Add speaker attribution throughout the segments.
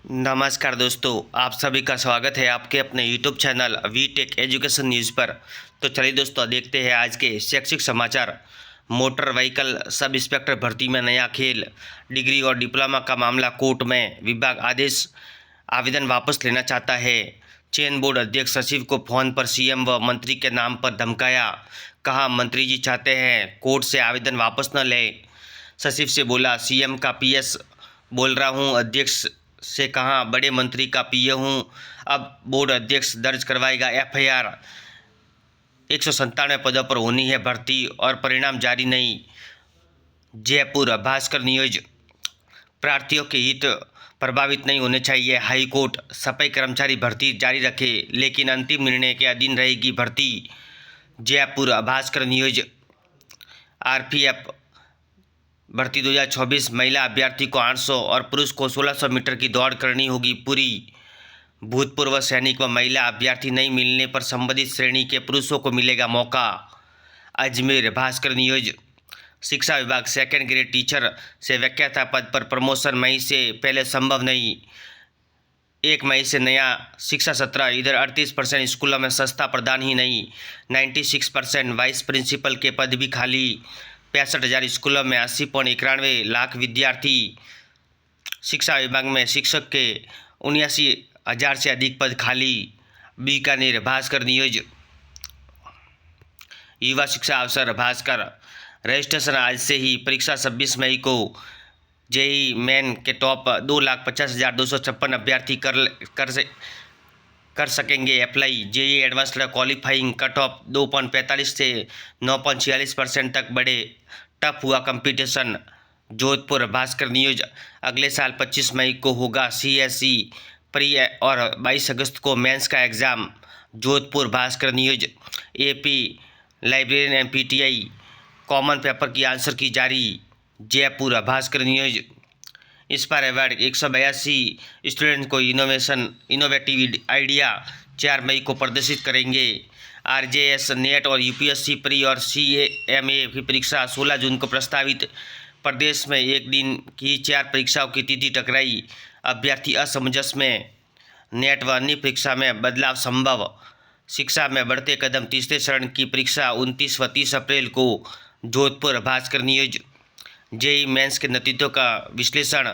Speaker 1: नमस्कार दोस्तों, आप सभी का स्वागत है आपके अपने YouTube channel We Tech Education News पर। तो चलिए दोस्तों, देखते हैं आज के शैक्षिक समाचार। मोटर व्हीकल सब इंस्पेक्टर भर्ती में नया खेल, डिग्री और डिप्लोमा का मामला कोर्ट में, विभाग आदेश, आवेदन वापस लेना चाहता है। चयन बोर्ड अध्यक्ष सचिव को फोन पर सीएम व मंत्री के नाम पर धमकाया, कहा मंत्री जी चाहते हैं कोर्ट से आवेदन वापस न ले। सचिव से बोला सीएम का पीएस बोल रहा हूं, अध्यक्ष से कहा बड़े मंत्री का पीए हूं। अब बोर्ड अध्यक्ष दर्ज करवाएगा एफआईआर। 197 पदों पर होनी है भर्ती और परिणाम जारी नहीं। जयपुर भास्कर न्यूज, प्रार्थियों के हित प्रभावित नहीं होने चाहिए। हाई कोर्ट सफाई कर्मचारी भर्ती जारी रखे लेकिन अंतिम निर्णय के अधीन रहेगी भर्ती। जयपुर भास्कर न्यूज, आरपीएफ भर्ती 2024, महिला अभ्यर्थी को 800 और पुरुष को 1600 मीटर की दौड़ करनी होगी पूरी। भूतपूर्व सैनिक व महिला अभ्यर्थी नहीं मिलने पर संबंधित श्रेणी के पुरुषों को मिलेगा मौका। अजमेर भास्कर न्यूज, शिक्षा विभाग सेकेंड ग्रेड टीचर से व्याख्याता पद पर प्रमोशन मई से पहले संभव नहीं। 1 मई से नया शिक्षा सत्र, इधर 38% स्कूलों में सस्ता प्रदान ही नहीं। 96% वाइस प्रिंसिपल के पद भी खाली। 65,000 स्कूलों में 80.91 लाख विद्यार्थी। शिक्षा विभाग में शिक्षक के 79,000 से अधिक पद खाली। बीकानेर भास्कर न्यूज, युवा शिक्षा अवसर भास्कर, रजिस्ट्रेशन आज से ही, परीक्षा 26 मई को। जेई मेन के टॉप 2,50,256 अभ्यर्थी कर सकेंगे apply. JEE Advanced qualifying cut off 2.45 से 9.46% तक बढ़े, टफ हुआ कंपटीशन। जोधपुर भास्कर न्यूज, अगले साल 25 मई को होगा सीएसई प्री और 22 अगस्त को मेंस का exam. Jodhpur Bhaskar news, AP librarian MPTI common paper की आंसर की जारी। जयपुर भास्कर न्यूज, इस पर अवार्ड 182 स्टूडेंट को इनोवेटिव आइडिया 4 मई को प्रदर्शित करेंगे। आरजेएस नेट और यूपीएससी प्री और सीएमए की परीक्षा 16 जून को प्रस्तावित। प्रदेश में एक दिन की 4 परीक्षाओं की तिथि टकराई, अभ्यर्थी असमंजस में। नेट व अन्य परीक्षा में बदलाव संभव। शिक्षा में बढ़ते कदम, तीसरे चरण की परीक्षा 29 व 30 अप्रैल को। Jodhpur Bhaskar news, JEE Mains के नतीजों का विश्लेषण,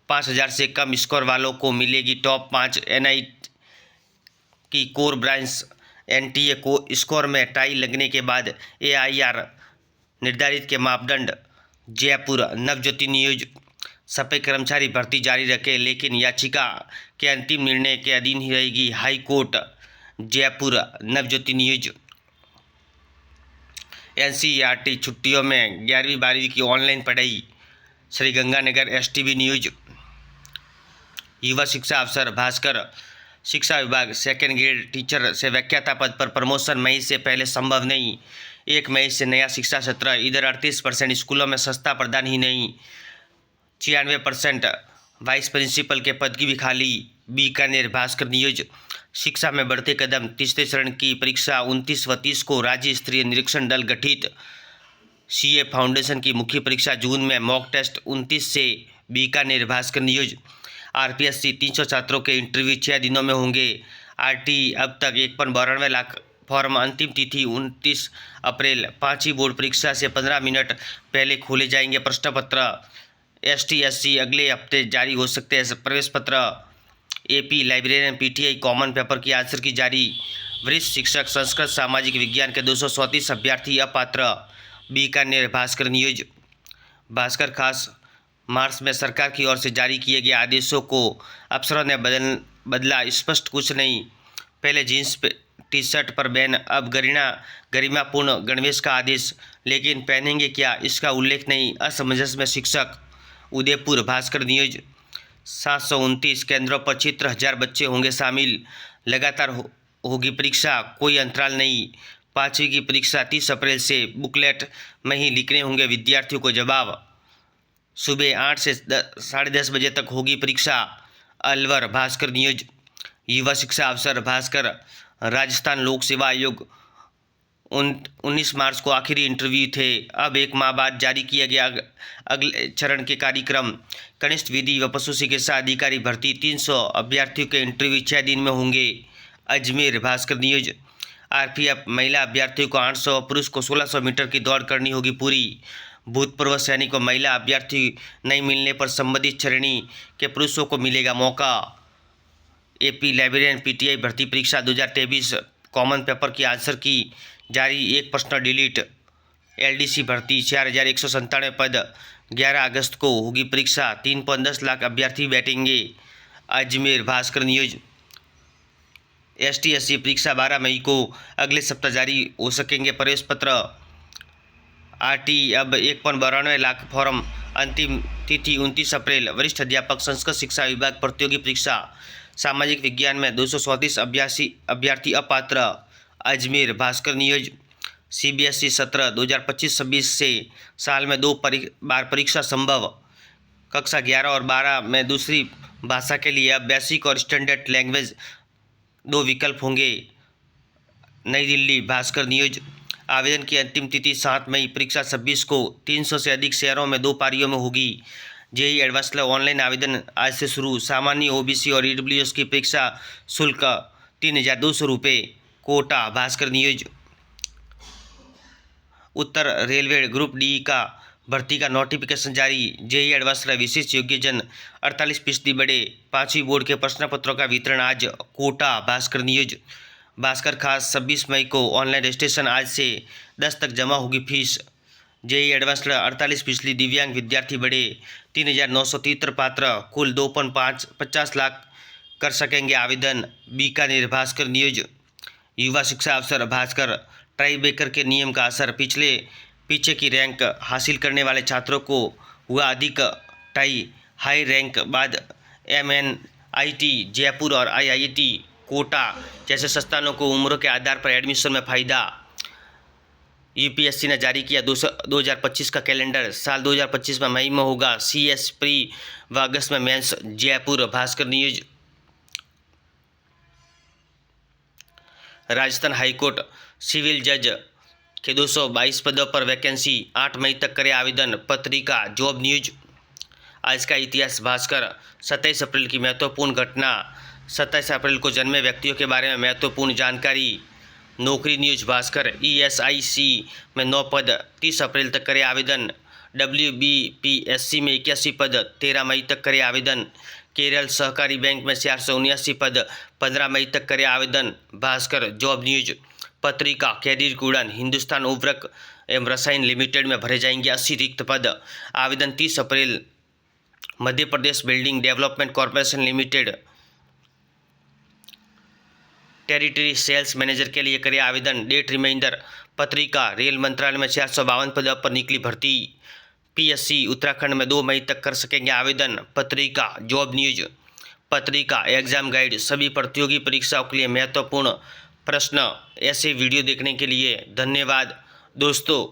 Speaker 1: 5,000 से कम स्कोर वालों को मिलेगी टॉप 5। एनआई की कोर ब्रांच एनटीए को स्कोर में टाई लगने के बाद एआईआर निर्धारित के मापदंड। जयपुर नवज्योति न्यूज, सफाई कर्मचारी भर्ती जारी रखे लेकिन याचिका के अंतिम निर्णय के अधीन ही रहेगी high court. Jaipur Navjyoti news, NCERT छुट्टियों में 11वीं 12वीं की ऑनलाइन पढ़ाई। श्रीगंगानगर एसटीवी न्यूज, युवा शिक्षा अवसर भास्कर, शिक्षा विभाग सेकेंड ग्रेड टीचर से व्याख्याता पद पर प्रमोशन मई से पहले संभव नहीं। 1 मई से नया शिक्षा सत्र, इधर 38% स्कूलों में सस्ता प्रदान ही नहीं। 96% वाइस प्रिंसिपल के पद की भी खाली। बीकानेर भास्कर न्यूज, शिक्षा में बढ़ते कदम, तीसरे चरण की परीक्षा 29 व 30 को, राज्य स्तरीय निरीक्षण दल गठित। सीए फाउंडेशन की मुख्य परीक्षा जून में, मॉक टेस्ट 29 से। बीकानेर भास्कर न्यूज, आरपीएससी 300 छात्रों के इंटरव्यू 6 दिनों में होंगे। आरटी अब तक 1.92 लाख फॉर्म, अंतिम तिथि 29 अप्रैल। 5वीं बोर्ड परीक्षा से 15 मिनट पहले खोले जाएंगे प्रश्न पत्र। एसटी एससी अगले हफ्ते जारी हो सकते हैं प्रवेश पत्र। AP librarian PTI common paper की आंसर की जारी। वरिष्ठ शिक्षक संस्कृत सामाजिक विज्ञान के 234 अभ्यर्थी अपात्र। बीकानेर भास्कर न्यूज, भास्कर खास, मार्च में सरकार की ओर से जारी किए गए आदेशों को अफसरों ने बदला, स्पष्ट कुछ नहीं। पहले जीन्स टी शर्ट पर बैन, अब गरिमापूर्ण गणवेश का आदेश, लेकिन पहनेंगे क्या इसका उल्लेख नहीं। असमंजस में शिक्षक। उदयपुर भास्कर न्यूज, 729 केंद्रों पर 76,000 बच्चे होंगे शामिल। लगातार होगी परीक्षा, कोई अंतराल नहीं। 5वीं की परीक्षा 30 अप्रैल से, बुकलेट में ही लिखने होंगे विद्यार्थियों को जवाब। सुबह 8 से 10:30 बजे तक होगी परीक्षा। अलवर भास्कर न्यूज, युवा शिक्षा अवसर भास्कर, राजस्थान लोक सेवा आयोग 19 मार्च को आखिरी इंटरव्यू थे। अब 1 माह बाद जारी किया गया अगले चरण के कार्यक्रम। कनिष्ठ विधि व पशु चिकित्सा अधिकारी भर्ती 300 अभ्यर्थियों के इंटरव्यू 6 दिन में होंगे। अजमेर भास्कर न्यूज। आरपीएफ महिला अभ्यर्थियों को 800 पुरुष को 1600 मीटर की दौड़ करनी होगी पूरी। भूतपूर्व सैनिक व महिला अभ्यर्थी नहीं मिलने पर संबंधित श्रेणी के पुरुषों को मिलेगा मौका। एपी लाइब्रेरियन पीटीआई भर्ती परीक्षा 2023 कॉमन पेपर की आंसर की जारी, 1 प्रश्न डिलीट। एलडीसी भर्ती 4197 पद, 11 अगस्त को होगी परीक्षा, 3.10 लाख अभ्यर्थी बैठेंगे। अजमेर भास्कर न्यूज। ST/SC परीक्षा 12 मई को अगले सप्ताह जारी हो सकेंगे प्रवेश पत्र। RT अब 1.92 लाख फॉर्म, अंतिम तिथि 29 अप्रैल। वरिष्ठ अध्यापक संस्कृत शिक्षा विभाग प्रतियोगी परीक्षा सामाजिक विज्ञान में 234 अभ्यर्थी अपात्र। अजमेर भास्कर न्यूज। CBSE सत्र 2025-26 से साल में 2 बार परीक्षा संभव। कक्षा 11 और 12 में दूसरी भाषा के लिए अब बेसिक और स्टैंडर्ड लैंग्वेज 2 विकल्प होंगे। नई दिल्ली भास्कर न्यूज। आवेदन की अंतिम तिथि 7 मई, परीक्षा 26 को। 300 से अधिक शहरों में 2 पारियों में होगी। JEE एडवांस ऑनलाइन आवेदन आज से शुरू। सामान्य OBC और EWS की परीक्षा शुल्क 3200 रुपये। कोटा भास्कर न्यूज। उत्तर रेलवे ग्रुप D का भर्ती का नोटिफिकेशन जारी। JEE एडवांस विशेष योग्यजन 48% बढ़े। 5वीं बोर्ड के प्रश्न पत्रों का वितरण आज। कोटा भास्कर न्यूज। भास्कर खास 26 मई को ऑनलाइन रजिस्ट्रेशन, आज से 10 तक जमा होगी फीस। JEE एडवांस 48% दिव्यांग विद्यार्थी बढ़े। 3973 पात्र, कुल 2.50 लाख कर सकेंगे आवेदन। बीकानेर भास्कर न्यूज। युवा शिक्षा अवसर भास्कर। ट्राई बेकर के नियम का असर, पीछे की रैंक हासिल करने वाले छात्रों को हुआ अधिक टाई हाई रैंक बाद MNIT जयपुर और IIT कोटा जैसे संस्थानों को उम्र के आधार पर एडमिशन में फ़ायदा। UPSC ने जारी किया 2025 का कैलेंडर। साल 2025 में मई में होगा CS प्री व अगस्त में Mains. Jaipur Bhaskar news. Rajasthan high court civil जज के 222 पदों पर वैकेंसी, 8 मई तक करे आवेदन। पत्रिका जॉब न्यूज। आज का इतिहास भास्कर। 27 अप्रैल की महत्वपूर्ण घटना। 27 अप्रैल को जन्मे व्यक्तियों के बारे में महत्वपूर्ण जानकारी। नौकरी न्यूज भास्कर। ESIC में 9 पद, 30 अप्रैल तक करे आवेदन। WBPSC में 81 पद, 13 मई तक करे आवेदन। केरल सहकारी बैंक में 479 पद, 15 मई तक करे आवेदन। Bhaskar job news. पत्रिका कैरियर की उड़ान। हिंदुस्तान उर्वरक एवं रसायन लिमिटेड में भरे जाएंगे 80 रिक्त पद, आवेदन 30 अप्रैल। Madhya Pradesh building development corporation limited territory sales manager के लिए करे आवेदन, डेट रिमाइंडर। पत्रिका रेल मंत्रालय में 452 पदों पर निकली भर्ती। PSC उत्तराखंड में 2 मई तक कर सकेंगे आवेदन। पत्रिका जॉब न्यूज। पत्रिका एग्जाम गाइड। सभी प्रतियोगी परीक्षाओं के लिए महत्वपूर्ण प्रश्न। ऐसे वीडियो देखने के लिए धन्यवाद दोस्तों।